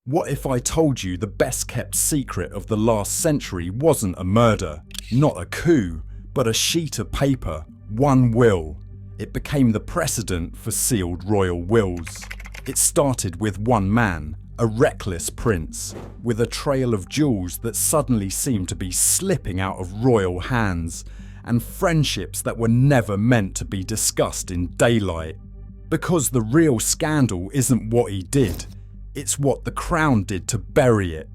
What if I told you the best kept secret of the last century wasn't a murder, not a coup, but a sheet of paper, one will? It became the precedent for sealed royal wills. It started with one man, a reckless prince, with a trail of jewels that suddenly seemed to be slipping out of royal hands, and friendships that were never meant to be discussed in daylight. Because the real scandal isn't what he did, it's what the crown did to bury it.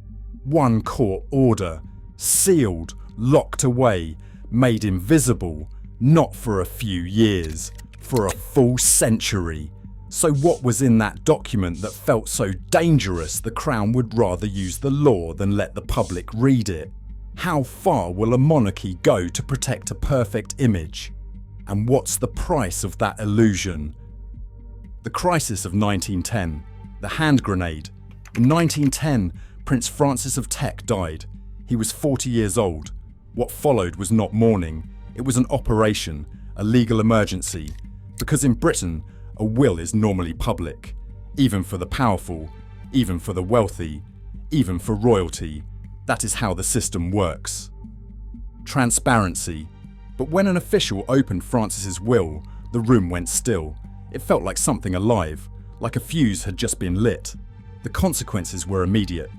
One court order, sealed, locked away, made invisible, not for a few years, for a full century. So what was in that document that felt so dangerous the crown would rather use the law than let the public read it? How far will a monarchy go to protect a perfect image? And what's the price of that illusion? The crisis of 1910, the hand grenade. In 1910, Prince Francis of Teck died. He was 40 years old. What followed was not mourning. It was an operation, a legal emergency. Because in Britain, a will is normally public, even for the powerful, even for the wealthy, even for royalty. That is how the system works. Transparency. But when an official opened Francis's will, the room went still. It felt like something alive, like a fuse had just been lit. The consequences were immediate.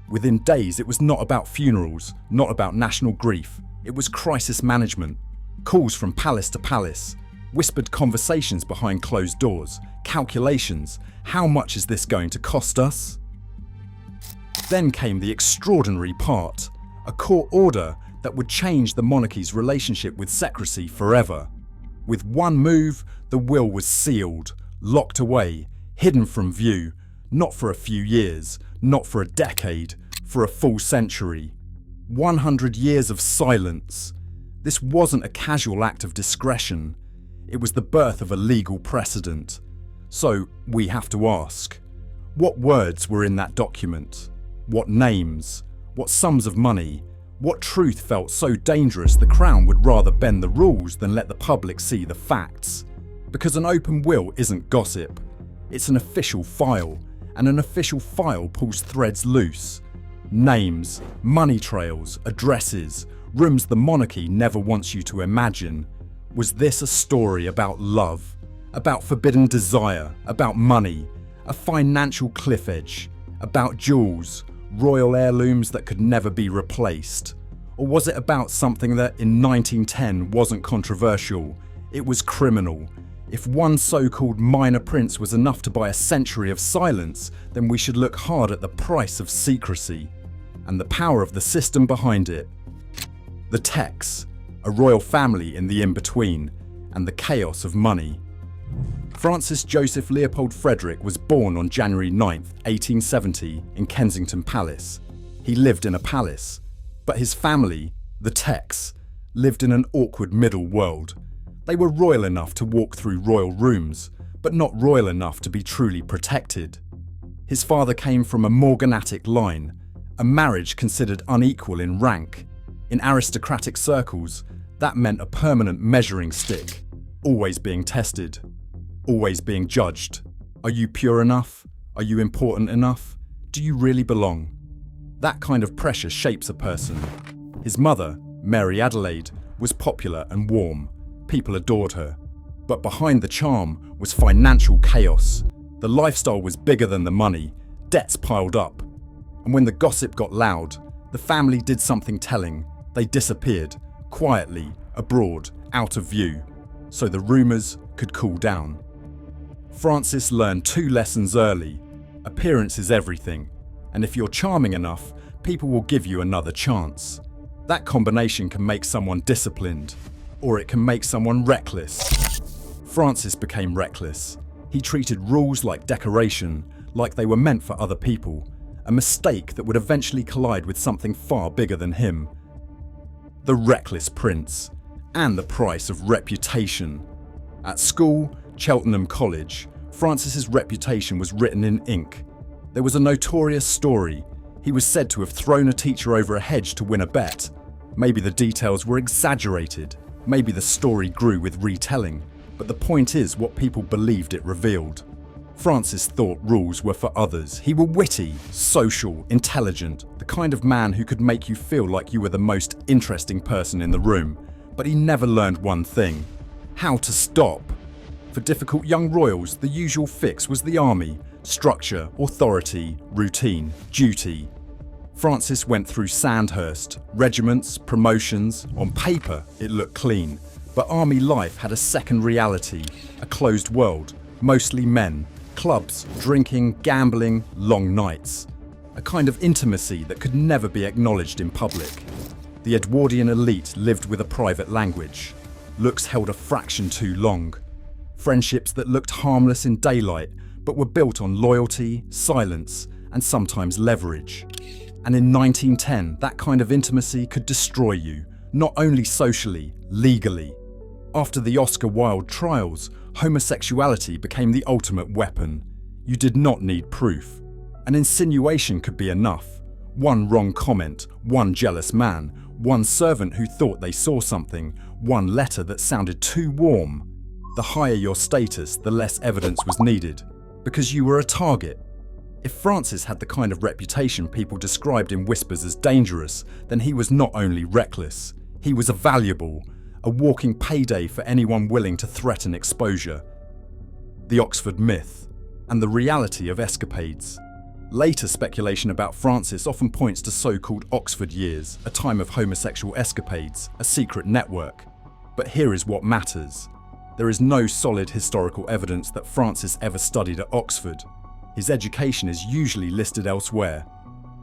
Within days, it was not about funerals, not about national grief. It was crisis management. Calls from palace to palace, whispered conversations behind closed doors, calculations. How much is this going to cost us? Then came the extraordinary part, a court order that would change the monarchy's relationship with secrecy forever. With one move, the will was sealed, locked away, hidden from view, not for a few years, not for a decade, for a full century. 100 years of silence. This wasn't a casual act of discretion. It was the birth of a legal precedent. So we have to ask, what words were in that document? What names? What sums of money? What truth felt so dangerous the crown would rather bend the rules than let the public see the facts? Because an open will isn't gossip. It's an official file, and an official file pulls threads loose. Names, money trails, addresses, rooms the monarchy never wants you to imagine. Was this a story about love? About forbidden desire? About money? A financial cliff edge? About jewels? Royal heirlooms that could never be replaced? Or was it about something that in 1910 wasn't controversial? It was criminal. If one so-called minor prince was enough to buy a century of silence, then we should look hard at the price of secrecy and the power of the system behind it. The Tecks, a royal family in the in-between, and the chaos of money. Francis Joseph Leopold Frederick was born on January 9, 1870 in Kensington Palace. He lived in a palace, but his family, the Tecks, lived in an awkward middle world. They were royal enough to walk through royal rooms, but not royal enough to be truly protected. His father came from a morganatic line, a marriage considered unequal in rank. In aristocratic circles, that meant a permanent measuring stick, always being tested, always being judged. Are you pure enough? Are you important enough? Do you really belong? That kind of pressure shapes a person. His mother, Mary Adelaide, was popular and warm. People adored her. But behind the charm was financial chaos. The lifestyle was bigger than the money. Debts piled up. And when the gossip got loud, the family did something telling. They disappeared, quietly, abroad, out of view, so the rumours could cool down. Francis learned 2 lessons early. Appearance is everything, and if you're charming enough, people will give you another chance. That combination can make someone disciplined, or it can make someone reckless. Francis became reckless. He treated rules like decoration, like they were meant for other people, a mistake that would eventually collide with something far bigger than him. The reckless prince, and the price of reputation. At school, Cheltenham College, Francis's reputation was written in ink. There was a notorious story. He was said to have thrown a teacher over a hedge to win a bet. Maybe the details were exaggerated. Maybe the story grew with retelling. But the point is what people believed it revealed. Francis thought rules were for others. He was witty, social, intelligent, the kind of man who could make you feel like you were the most interesting person in the room. But he never learned one thing: how to stop. For difficult young royals, the usual fix was the army: structure, authority, routine, duty. Francis went through Sandhurst, regiments, promotions. On paper, it looked clean. But army life had a second reality: a closed world, mostly men, clubs, drinking, gambling, long nights. A kind of intimacy that could never be acknowledged in public. The Edwardian elite lived with a private language. Looks held a fraction too long. Friendships that looked harmless in daylight, but were built on loyalty, silence, and sometimes leverage. And in 1910, that kind of intimacy could destroy you, not only socially, legally. After the Oscar Wilde trials, homosexuality became the ultimate weapon. You did not need proof. An insinuation could be enough. One wrong comment, one jealous man, one servant who thought they saw something, one letter that sounded too warm. The higher your status, the less evidence was needed, because you were a target. If Francis had the kind of reputation people described in whispers as dangerous, then he was not only reckless, he was valuable, a walking payday for anyone willing to threaten exposure. The Oxford myth, and the reality of escapades. Later speculation about Francis often points to so-called Oxford years, a time of homosexual escapades, a secret network. But here is what matters. There is no solid historical evidence that Francis ever studied at Oxford. His education is usually listed elsewhere: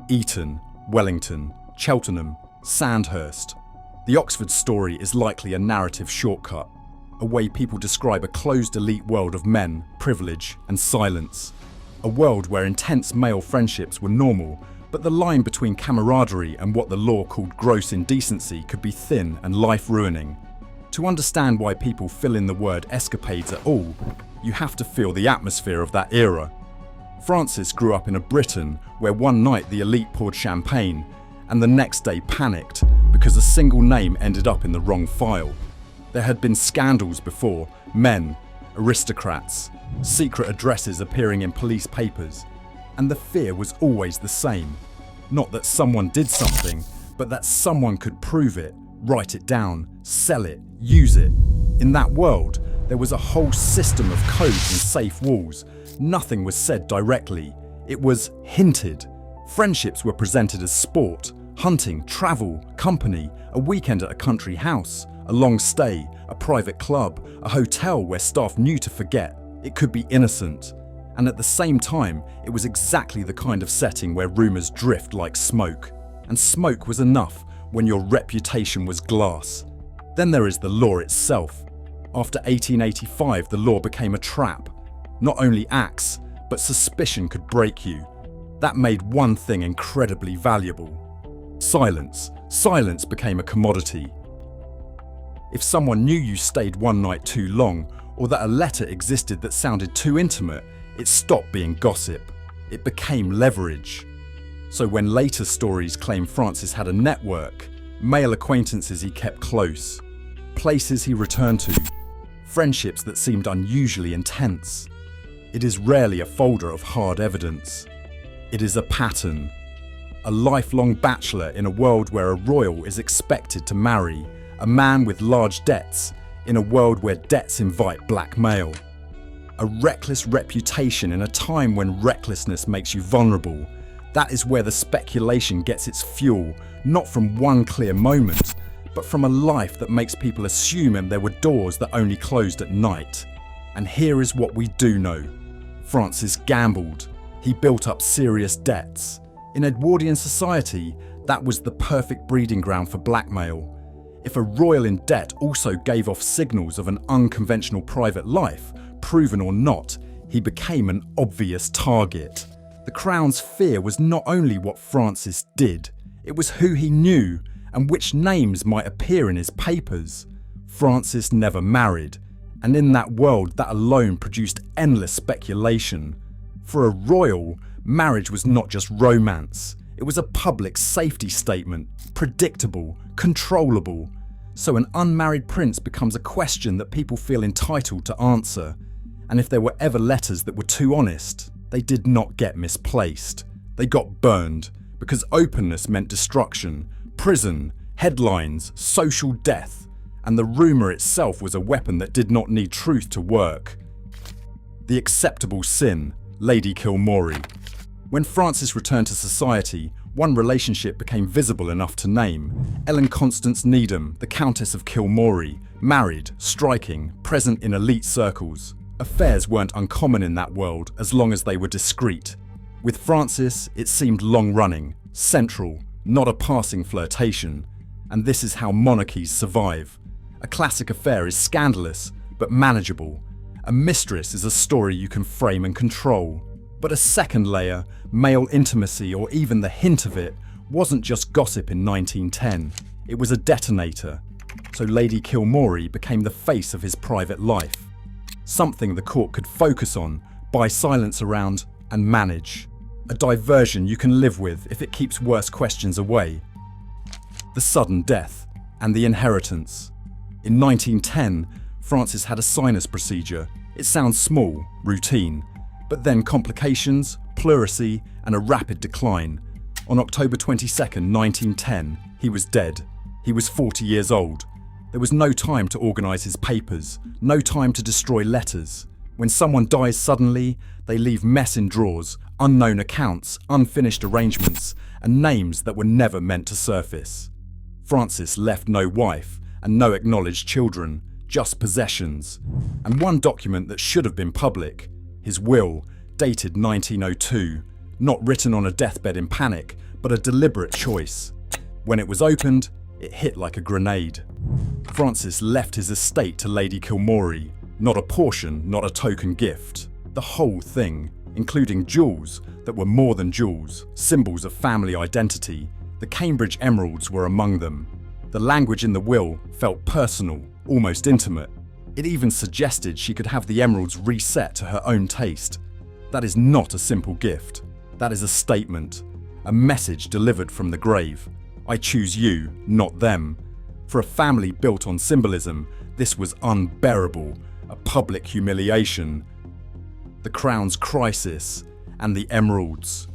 Eton, Wellington, Cheltenham, Sandhurst. The Oxford story is likely a narrative shortcut, a way people describe a closed elite world of men, privilege, and silence. A world where intense male friendships were normal, but the line between camaraderie and what the law called gross indecency could be thin and life-ruining. To understand why people fill in the word escapades at all, you have to feel the atmosphere of that era. Francis grew up in a Britain where one night the elite poured champagne, and the next day panicked because a single name ended up in the wrong file. There had been scandals before: men, aristocrats, secret addresses appearing in police papers, and the fear was always the same. Not that someone did something, but that someone could prove it, write it down, sell it, use it. In that world, there was a whole system of codes and safe walls. Nothing was said directly. It was hinted. Friendships were presented as sport, hunting, travel, company, a weekend at a country house, a long stay, a private club, a hotel where staff knew to forget. It could be innocent. And at the same time, it was exactly the kind of setting where rumours drift like smoke. And smoke was enough when your reputation was glass. Then there is the law itself. After 1885, the law became a trap. Not only acts, but suspicion could break you. That made one thing incredibly valuable: silence. Silence became a commodity. If someone knew you stayed one night too long, or that a letter existed that sounded too intimate, it stopped being gossip. It became leverage. So when later stories claim Francis had a network, male acquaintances he kept close, places he returned to, friendships that seemed unusually intense, it is rarely a folder of hard evidence. It is a pattern. A lifelong bachelor in a world where a royal is expected to marry, a man with large debts in a world where debts invite blackmail. A reckless reputation in a time when recklessness makes you vulnerable. That is where the speculation gets its fuel, not from one clear moment, but from a life that makes people assume there were doors that only closed at night. And here is what we do know. Francis gambled. He built up serious debts. In Edwardian society, that was the perfect breeding ground for blackmail. If a royal in debt also gave off signals of an unconventional private life, proven or not, he became an obvious target. The Crown's fear was not only what Francis did, it was who he knew and which names might appear in his papers. Francis never married, and in that world that alone produced endless speculation. For a royal, marriage was not just romance. It was a public safety statement, predictable, controllable. So an unmarried prince becomes a question that people feel entitled to answer. And if there were ever letters that were too honest, they did not get misplaced. They got burned, because openness meant destruction, prison, headlines, social death, and the rumour itself was a weapon that did not need truth to work. The acceptable sin, Lady Kilmorey. When Francis returned to society, one relationship became visible enough to name. Ellen Constance Needham, the Countess of Kilmorey, married, striking, present in elite circles. Affairs weren't uncommon in that world as long as they were discreet. With Francis, it seemed long-running, central, not a passing flirtation. And this is how monarchies survive. A classic affair is scandalous, but manageable. A mistress is a story you can frame and control. But a second layer, male intimacy or even the hint of it, wasn't just gossip in 1910. It was a detonator. So Lady Kilmorey became the face of his private life. Something the court could focus on, buy silence around, and manage. A diversion you can live with if it keeps worse questions away. The sudden death and the inheritance. In 1910, Francis had a sinus procedure. It sounds small, routine, but then complications, pleurisy, and a rapid decline. On October 22nd, 1910, he was dead. He was 40 years old. There was no time to organise his papers, no time to destroy letters. When someone dies suddenly, they leave mess in drawers, unknown accounts, unfinished arrangements, and names that were never meant to surface. Francis left no wife and no acknowledged children, just possessions. And one document that should have been public, his will, dated 1902, not written on a deathbed in panic, but a deliberate choice. When it was opened, it hit like a grenade. Francis left his estate to Lady Kilmorey, not a portion, not a token gift. The whole thing, including jewels that were more than jewels, symbols of family identity. The Cambridge emeralds were among them. The language in the will felt personal, almost intimate. It even suggested she could have the emeralds reset to her own taste. That is not a simple gift. That is a statement, a message delivered from the grave. I choose you, not them. For a family built on symbolism, this was unbearable, a public humiliation. The crown's crisis and the emeralds.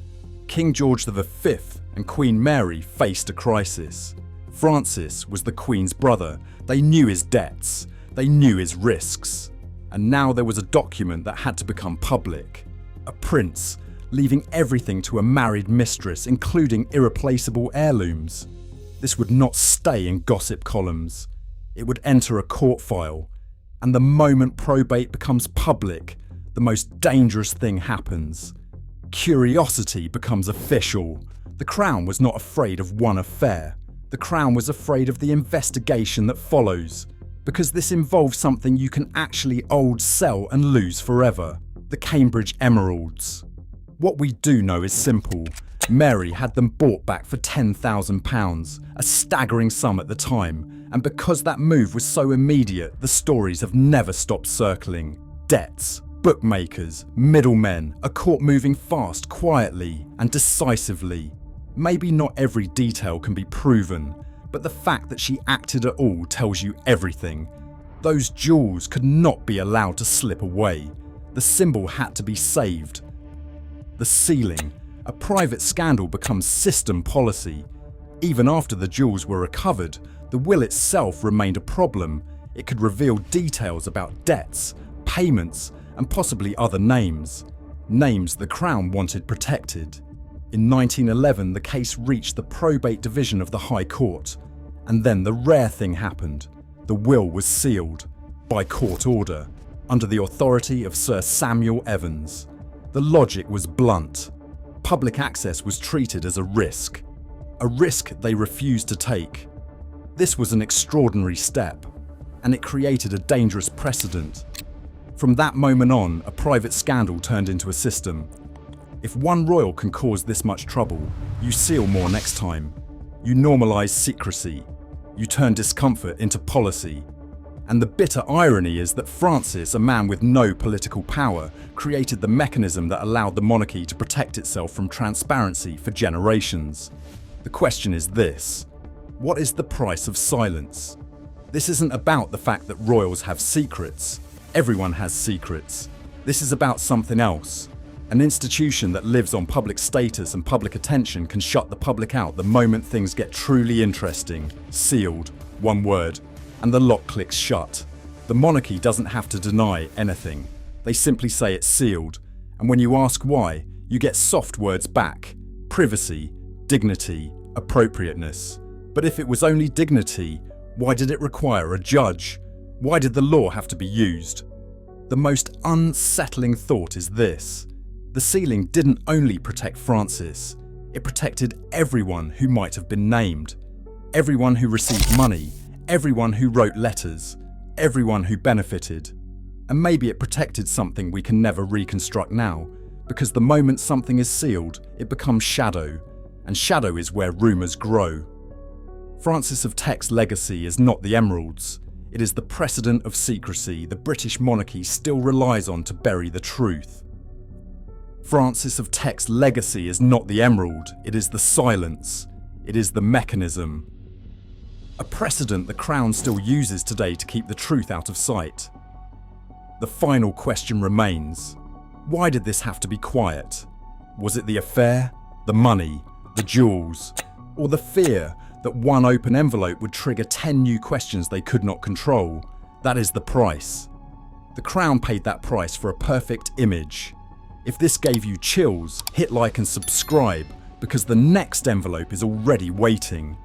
King George V and Queen Mary faced a crisis. Francis was the Queen's brother. They knew his debts. They knew his risks. And now there was a document that had to become public. A prince, leaving everything to a married mistress, including irreplaceable heirlooms. This would not stay in gossip columns. It would enter a court file. And the moment probate becomes public, the most dangerous thing happens. Curiosity becomes official. The Crown was not afraid of one affair. The Crown was afraid of the investigation that follows. Because this involves something you can actually hold, sell and lose forever. The Cambridge emeralds. What we do know is simple. Mary had them bought back for £10,000, a staggering sum at the time, and because that move was so immediate, the stories have never stopped circling. Debts, bookmakers, middlemen, a court moving fast, quietly, and decisively. Maybe not every detail can be proven, but the fact that she acted at all tells you everything. Those jewels could not be allowed to slip away. The symbol had to be saved. The ceiling. A private scandal becomes system policy. Even after the jewels were recovered, the will itself remained a problem. It could reveal details about debts, payments, and possibly other names. Names the Crown wanted protected. In 1911, the case reached the probate division of the High Court. And then the rare thing happened. The will was sealed, by court order, under the authority of Sir Samuel Evans. The logic was blunt. Public access was treated as a risk they refused to take. This was an extraordinary step, and it created a dangerous precedent. From that moment on, a private scandal turned into a system. If one royal can cause this much trouble, you seal more next time. You normalise secrecy. You turn discomfort into policy. And the bitter irony is that Francis, a man with no political power, created the mechanism that allowed the monarchy to protect itself from transparency for generations. The question is this: what is the price of silence? This isn't about the fact that royals have secrets. Everyone has secrets. This is about something else. An institution that lives on public status and public attention can shut the public out the moment things get truly interesting. Sealed, one word, and the lock clicks shut. The monarchy doesn't have to deny anything. They simply say it's sealed, and when you ask why, you get soft words back. Privacy, dignity, appropriateness. But if it was only dignity, why did it require a judge? Why did the law have to be used? The most unsettling thought is this. The sealing didn't only protect Francis, it protected everyone who might have been named. Everyone who received money, everyone who wrote letters, everyone who benefited. And maybe it protected something we can never reconstruct now, because the moment something is sealed, it becomes shadow, and shadow is where rumours grow. Francis of Teck's legacy is not the emeralds. It is the precedent of secrecy the British monarchy still relies on to bury the truth. Francis of Teck's legacy is not the emerald, it is the silence. It is the mechanism. A precedent the Crown still uses today to keep the truth out of sight. The final question remains. Why did this have to be quiet? Was it the affair, the money, the jewels, or the fear that one open envelope would trigger 10 new questions they could not control? That is the price. The Crown paid that price for a perfect image. If this gave you chills, hit like and subscribe, because the next envelope is already waiting.